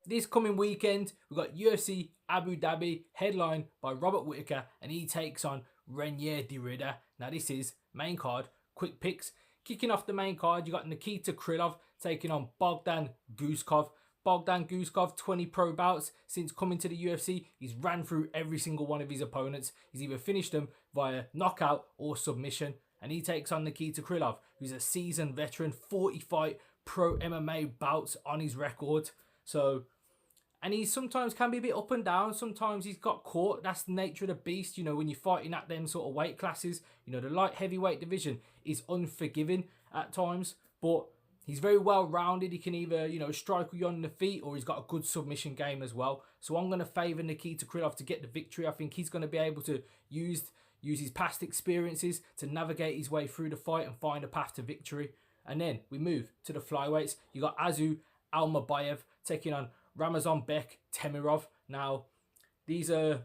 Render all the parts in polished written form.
This coming weekend, we've got UFC Abu Dhabi, headlined by Robert Whittaker, and he takes on Reinier De Ridder. Now, this is main card, quick picks. Kicking off the main card, you got Nikita Krylov taking on Bogdan Guskov. Bogdan Guskov, 20 pro bouts since coming to the UFC. He's ran through every single one of his opponents. He's either finished them via knockout or submission. And he takes on Nikita Krylov, who's a seasoned veteran, 40 fight pro MMA bouts on his record. So, and he sometimes can be a bit up and down. Sometimes he's got caught. That's the nature of the beast, you know, when you're fighting at them sort of weight classes. You know, the light heavyweight division is unforgiving at times, but he's very well rounded. He can either, you know, strike you on the feet, or he's got a good submission game as well. So I'm going to favour Nikita Krylov to get the victory. I think he's going to be able to use his past experiences to navigate his way through the fight and find a path to victory. And then we move to the flyweights. You got Azu Almabayev taking on Ramazanbek Temirov. Now, these are,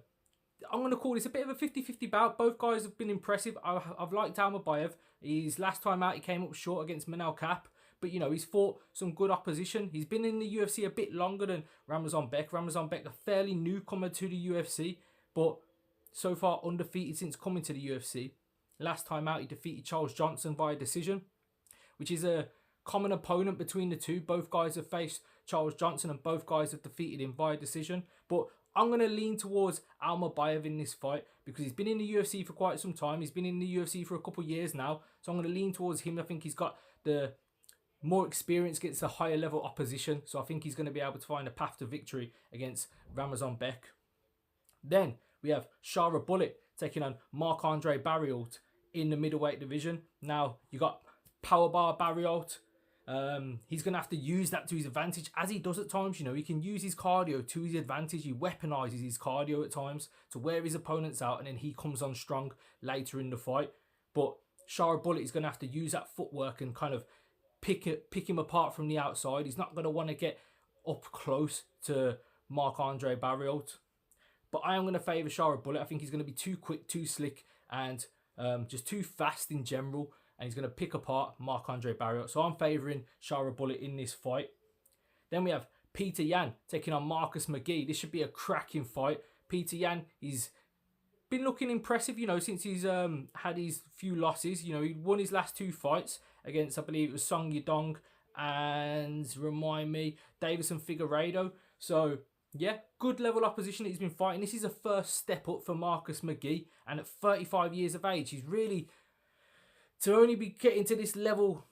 I'm going to call this a bit of a 50-50 bout. Both guys have been impressive. I've liked Almabayev. His last time out, he came up short against Manel Kape. But, you know, he's fought some good opposition. He's been in the UFC a bit longer than Ramazanbek. Ramazanbek, a fairly newcomer to the UFC, but so far undefeated since coming to the UFC. Last time out, he defeated Charles Johnson via decision, which is a common opponent between the two. Both guys have faced Charles Johnson and both guys have defeated him via decision. But I'm going to lean towards Almabayev in this fight because he's been in the UFC for quite some time. He's been in the UFC for a couple of years now. So I'm going to lean towards him. I think he's got the more experience against a higher level opposition. So I think he's going to be able to find a path to victory against Ramazanbek. Then we have Shara Bullet taking on Marc-Andre Barriault in the middleweight division. Now, you got Powerbar Barriault. He's going to have to use that to his advantage, as he does at times. You know, he can use his cardio to his advantage. He weaponizes his cardio at times to wear his opponents out, and then he comes on strong later in the fight. But Shara Bullet is going to have to use that footwork and kind of pick him apart from the outside. He's not going to want to get up close to Marc-Andre Barriault. But I am going to favour Shara Bullet. I think he's going to be too quick, too slick, and just too fast in general. And he's going to pick apart Marc-Andre Barriault. So I'm favouring Shara Bullet in this fight. Then we have Peter Yan taking on Marcus McGee. This should be a cracking fight. Peter Yan, he's been looking impressive, you know, since he's had his few losses. You know, he won his last two fights against, I believe it was Song Yadong and, remind me, Davison Figueiredo. So, yeah, good level opposition that he's been fighting. This is a first step up for Marcus McGee. And at 35 years of age, he's really, to only be getting to this level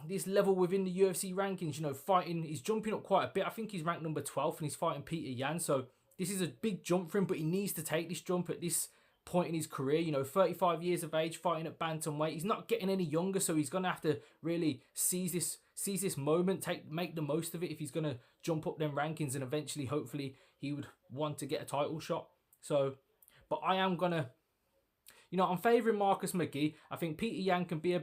within the UFC rankings, you know, fighting, he's jumping up quite a bit. I think he's ranked number 12 and he's fighting Peter Yan. So this is a big jump for him, but he needs to take this jump at this point in his career. You know, 35 years of age, fighting at bantamweight. He's not getting any younger, so he's going to have to really seize this moment, make the most of it if he's going to jump up them rankings, and eventually, hopefully, he would want to get a title shot. So, but I am going to, you know, I'm favouring Marcus McGee. I think Peter Yan can be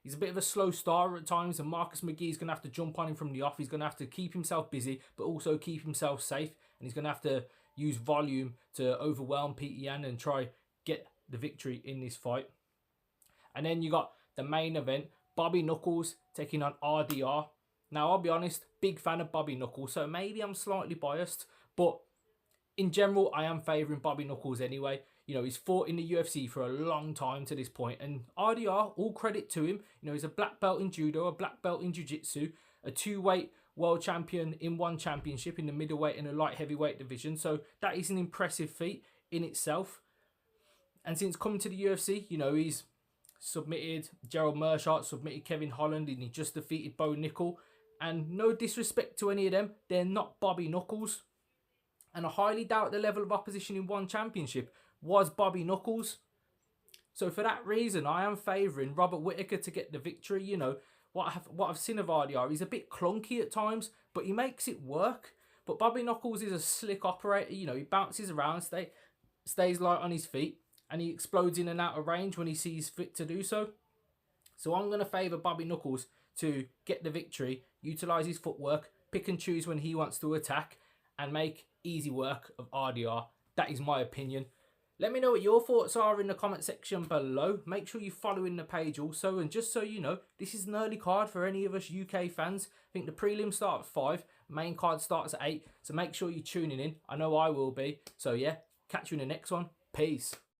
he's a bit of a slow starter at times, and Marcus McGee is going to have to jump on him from the off. He's going to have to keep himself busy, but also keep himself safe. And he's going to have to use volume to overwhelm Peter Yan and try get the victory in this fight. And then you got the main event, Bobby Knuckles taking on RDR. Now, I'll be honest, big fan of Bobby Knuckles, so maybe I'm slightly biased, but in general, I am favouring Bobby Knuckles anyway. You know, he's fought in the UFC for a long time to this point, and RDR, all credit to him. You know, he's a black belt in judo, a black belt in jiu-jitsu, a two-weight world champion in one championship in the middleweight and the light heavyweight division. So that is an impressive feat in itself. And since coming to the UFC, you know, he's submitted Gerald Meerschaert, submitted Kevin Holland, and he just defeated Bo Nickel. And no disrespect to any of them, they're not Bobby Knuckles. And I highly doubt the level of opposition in one championship was Bobby Knuckles. So for that reason, I am favouring Robert Whittaker to get the victory. You know, what I've seen of RDR, he's a bit clunky at times, but he makes it work. But Bobby Knuckles is a slick operator. You know, he bounces around, stays light on his feet, and he explodes in and out of range when he sees fit to do so. So I'm going to favour Bobby Knuckles to get the victory, utilise his footwork, pick and choose when he wants to attack, and make easy work of RDR. That is my opinion. Let me know what your thoughts are in the comment section below. Make sure you're following the page also. And just so you know, this is an early card for any of us UK fans. I think the prelims start at 5, main card starts at 8. So make sure you're tuning in. I know I will be. So yeah, catch you in the next one. Peace.